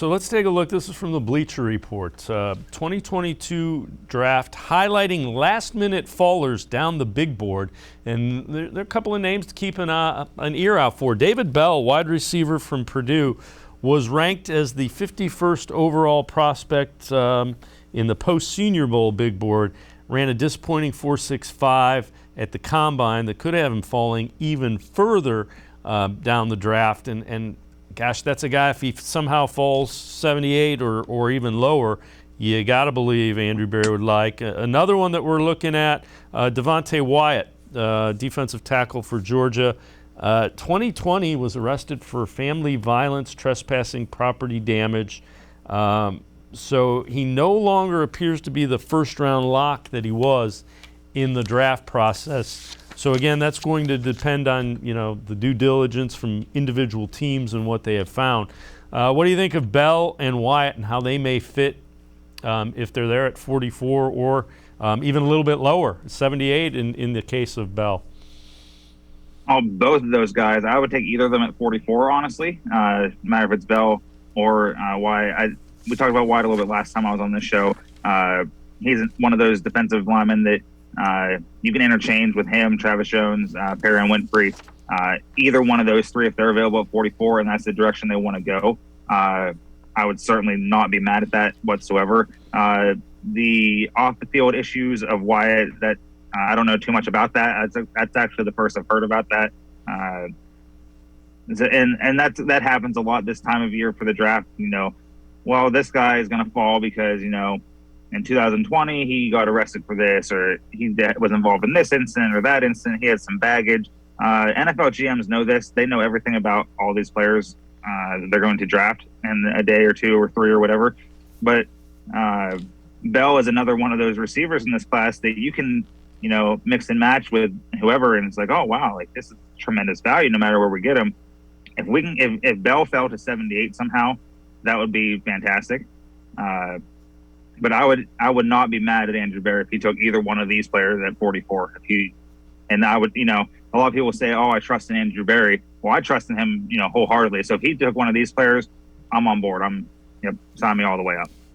So let's take a look. This is from the Bleacher Report. 2022 draft highlighting last-minute fallers down the big board. And there are a couple of names to keep an ear out for. David Bell, wide receiver from Purdue, was ranked as the 51st overall prospect in the post-Senior Bowl big board. Ran a disappointing 4.65 at the Combine that could have him falling even further down the draft. And gosh, that's a guy, if he somehow falls 78 or even lower, you got to believe Andrew Berry would like. Another one that we're looking at, Devontae Wyatt, defensive tackle for Georgia. 2020 was arrested for family violence, trespassing, property damage. So he no longer appears to be the first-round lock that he was in the draft process. So again, that's going to depend on, the due diligence from individual teams and what they have found. What do you think of Bell and Wyatt and how they may fit if they're there at 44 or even a little bit lower, 78 in the case of Bell? Both of those guys, I would take either of them at 44, honestly. No matter if it's Bell or Wyatt. We talked about Wyatt a little bit last time I was on this show. He's one of those defensive linemen that you can interchange with him, Travis Jones, Perry and Winfrey. Either one of those three, if they're available at 44 and that's the direction they want to go, I would certainly not be mad at that whatsoever. The off-the-field issues of Wyatt, that I don't know too much about that. That's actually the first I've heard about that. And that happens a lot this time of year for the draft. Well, this guy is going to fall because, in 2020, he got arrested for this, or he was involved in this incident or that incident. He had some baggage. NFL GMs know this. They know everything about all these players they're going to draft in a day or two or three or whatever. But Bell is another one of those receivers in this class that you can, mix and match with whoever. And it's like, oh, wow, like this is tremendous value no matter where we get him. If Bell fell to 78 somehow, that would be fantastic. But I would not be mad at Andrew Berry if he took either one of these players at 44. And I would, a lot of people say, oh, I trust in Andrew Berry. Well, I trust in him, wholeheartedly. So if he took one of these players, I'm on board. Sign me all the way up.